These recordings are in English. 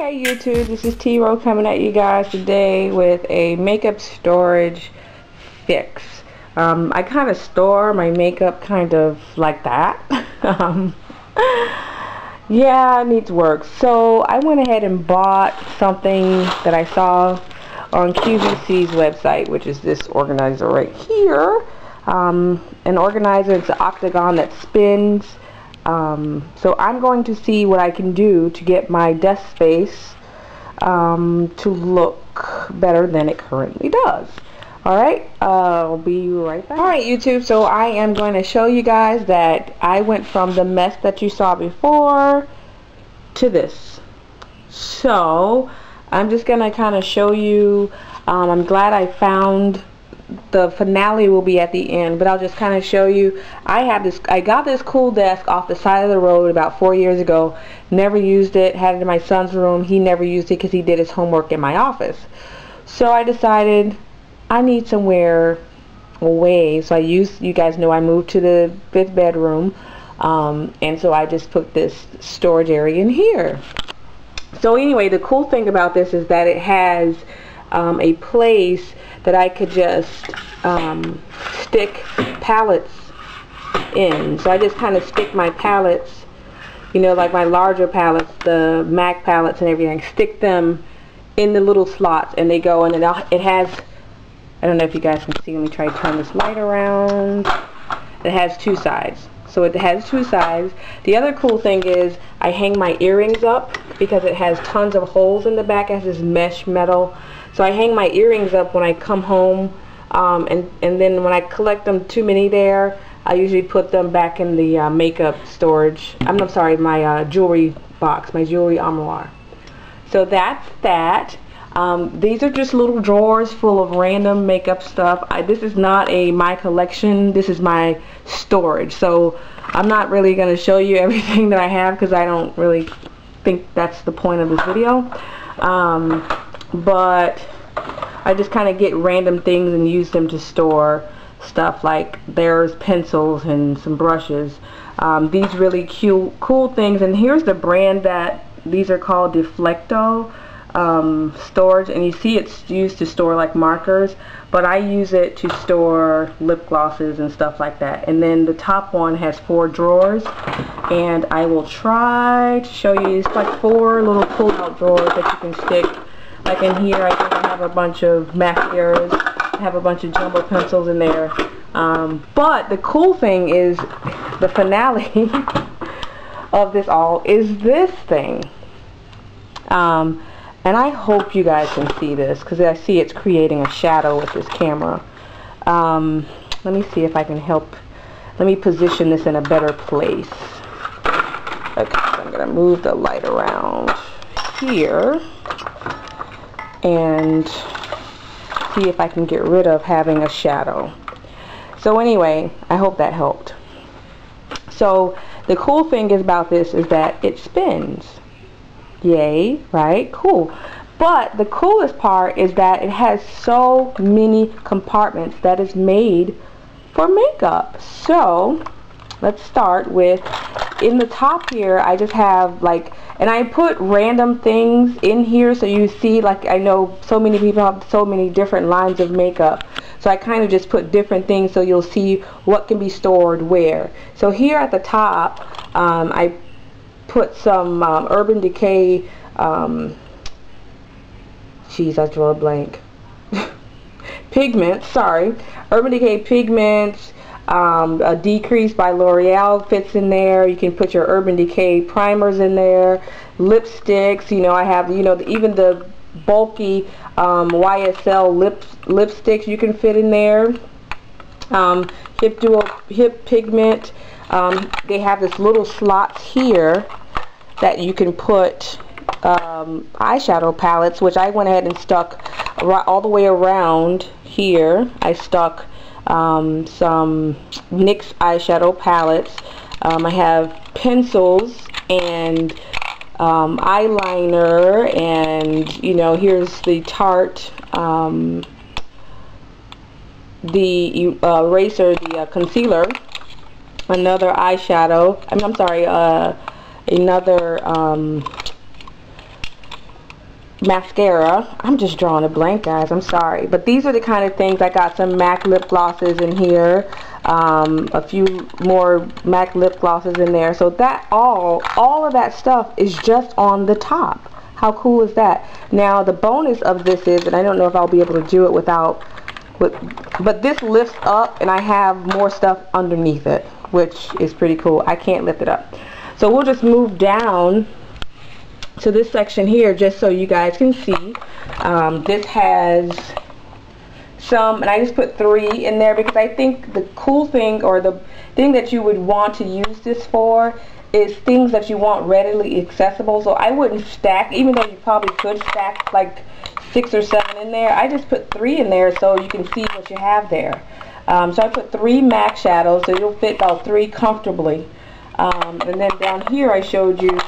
Hey YouTube, this is T-Ro coming at you guys today with a makeup storage fix. I kind of store my makeup kind of like that. Yeah, it needs work. So I went ahead and bought something that I saw on QVC's website, which is this organizer right here. An organizer, it's an octagon that spins. So I'm going to see what I can do to get my desk space to look better than it currently does. Alright, I'll be right back. Alright YouTube, so I am going to show you guys that I went from the mess that you saw before to this. So I'm just going to kind of show you, I'm glad I found, the finale will be at the end, but I'll just kind of show you. I got this cool desk off the side of the road about 4 years ago. Never used it. Had it in my son's room. He never used it because he did his homework in my office. So I decided I need somewhere away. So you guys know I moved to the 5th bedroom, and so I just put this storage area in here. So anyway, the cool thing about this is that it has a place that I could just stick palettes in. So I just kind of stick my palettes, you know, like my larger palettes, the MAC palettes and everything, stick them in the little slots, and they go, and it has, I don't know if you guys can see, let me try to turn this light around. It has two sides. So it has two sides. The other cool thing is I hang my earrings up because it has tons of holes in the back. It has this mesh metal. So I hang my earrings up when I come home, and then when I collect them too many there, I usually put them back in the makeup storage. I'm sorry, my jewelry box, my jewelry armoire. So that's that. These are just little drawers full of random makeup stuff. This is not my collection. This is my storage. So I'm not really going to show you everything that I have because I don't really think that's the point of this video. But I just kind of get random things and use them to store stuff, like there's pencils and some brushes. These really cool things, and here's the brand that these are called, Deflecto storage, and you see it's used to store like markers, but I use it to store lip glosses and stuff like that. And then the top one has 4 drawers, and I will try to show you. It's like 4 little pull-out drawers that you can stick. Like in here, I think I have a bunch of mascaras. I have a bunch of jumbo pencils in there. But the cool thing is, the finale of this all is this thing. And I hope you guys can see this, because I see it's creating a shadow with this camera. Let me see if I can help. Let me position this in a better place. Okay, so I'm going to move the light around here and see if I can get rid of having a shadow. So anyway, I hope that helped. So the cool thing about this is that it spins. Yay, right? Cool. But the coolest part is that it has so many compartments that is made for makeup. So let's start with, in the top here, I just have like, and I put random things in here so you see, like, I know so many people have so many different lines of makeup. So I kind of just put different things so you'll see what can be stored where. So here at the top, I put some Urban Decay, geez, I drew a blank. Pigments, sorry. Urban Decay pigments. A Decrease by L'Oreal fits in there. You can put your Urban Decay primers in there. Lipsticks, you know, I have, you know, even the bulky YSL lipsticks you can fit in there. Hip Pigment. They have this little slots here that you can put eyeshadow palettes, which I went ahead and stuck all the way around here. I stuck some NYX eyeshadow palettes. I have pencils and eyeliner, and you know, here's the Tarte the eraser, the concealer, another eyeshadow, I'm sorry, another mascara. I'm just drawing a blank, guys. I'm sorry. But these are the kind of things. I got some MAC lip glosses in here. A few more MAC lip glosses in there. So that all of that stuff is just on the top. How cool is that? Now the bonus of this is, and I don't know if I'll be able to do it without, but this lifts up and I have more stuff underneath it, which is pretty cool. I can't lift it up. So we'll just move down to this section here just so you guys can see. This has some, and I just put 3 in there because I think the cool thing, or the thing that you would want to use this for, is things that you want readily accessible. So I wouldn't stack, even though you probably could stack like 6 or 7 in there. I just put 3 in there so you can see what you have there. So I put 3 MAC shadows, so it'll fit about 3 comfortably. And then down here I showed you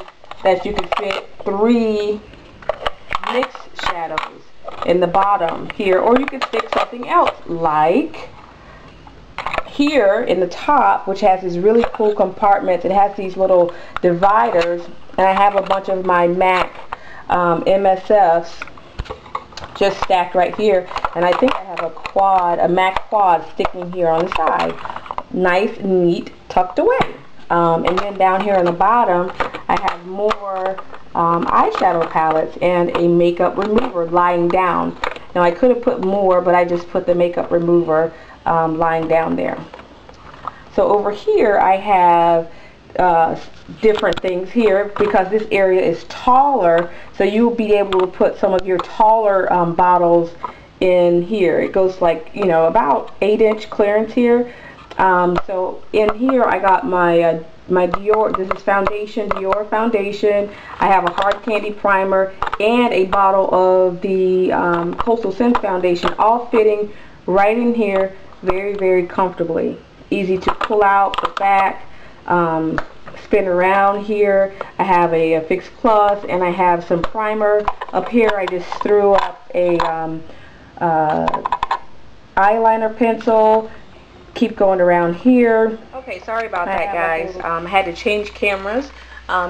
that you can fit 3 mixed shadows in the bottom here, or you could stick something else like here in the top, which has these really cool compartments. It has these little dividers, and I have a bunch of my MAC MSFs just stacked right here, and I think I have a MAC quad sticking here on the side. Nice, neat, tucked away. And then down here on the bottom I have more eyeshadow palettes and a makeup remover lying down. Now I could have put more, but I just put the makeup remover lying down there. So over here I have different things here because this area is taller, so you'll be able to put some of your taller bottles in here. It goes like, you know, about 8-inch clearance here. So in here I got my my Dior, this is foundation, Dior foundation. I have a hard candy primer and a bottle of the Coastal Scents foundation, all fitting right in here very, very comfortably. Easy to pull out, put back, spin around here. I have a Fix Plus, and I have some primer. Up here I just threw up a eyeliner pencil. Keep going around here. Okay, sorry about that, guys. I had to change cameras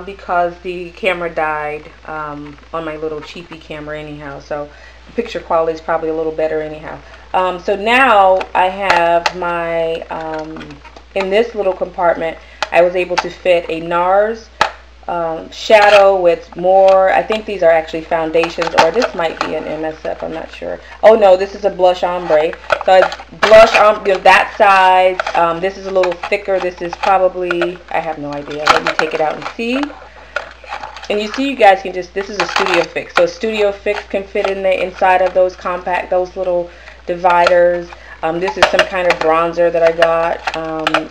because the camera died on my little cheapy camera anyhow, so the picture quality is probably a little better anyhow. So now I have my, in this little compartment, I was able to fit a NARS shadow with more, I think these are actually foundations, or this might be an MSF, I'm not sure. Oh no, this is a blush ombre. So it's blush ombre, you know, that size. This is a little thicker. This is probably, I have no idea. Let me take it out and see. And you see, you guys can just, this is a Studio Fix. So Studio Fix can fit in the inside of those compact, those little dividers. This is some kind of bronzer that I got,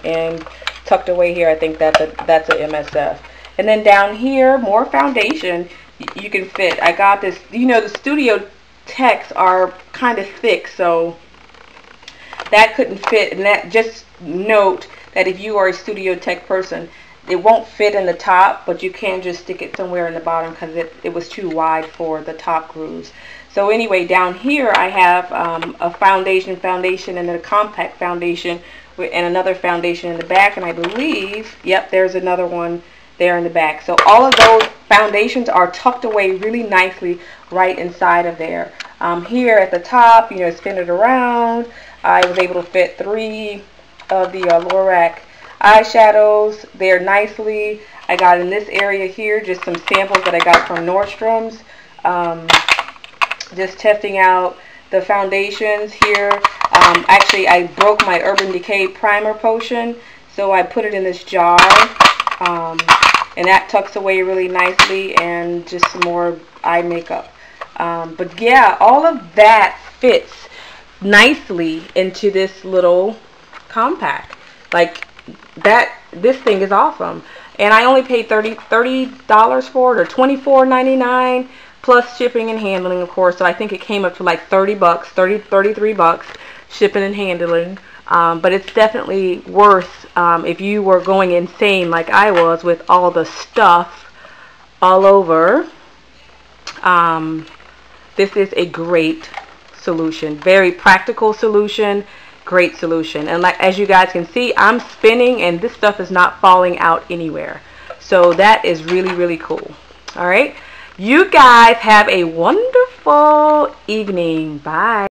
and tucked away here, I think that's a MSF. And then down here, more foundation you can fit. I got this, you know, the Studio Techs are kind of thick, so that couldn't fit. And that, just note that if you are a Studio Tech person, it won't fit in the top, but you can just stick it somewhere in the bottom because it was too wide for the top grooves. So anyway, down here I have a foundation, and then a compact foundation, and another foundation in the back, and I believe, yep, there's another one there in the back. So all of those foundations are tucked away really nicely right inside of there. Here at the top, you know, spin it around. I was able to fit 3 of the Lorac eyeshadows there nicely. I got in this area here just some samples that I got from Nordstrom's. Just testing out the foundations here. Actually, I broke my Urban Decay primer potion, so I put it in this jar. And that tucks away really nicely, and just some more eye makeup. But yeah, all of that fits nicely into this little compact. Like that, this thing is awesome. And I only paid $30 for it, or $24.99 plus shipping and handling, of course. So I think it came up to like 30 bucks, 33 bucks shipping and handling. But it's definitely worth, if you were going insane like I was with all the stuff all over. This is a great solution, very practical solution, great solution. And like, as you guys can see, I'm spinning and this stuff is not falling out anywhere. So that is really, really cool. All right, You guys have a wonderful evening. Bye.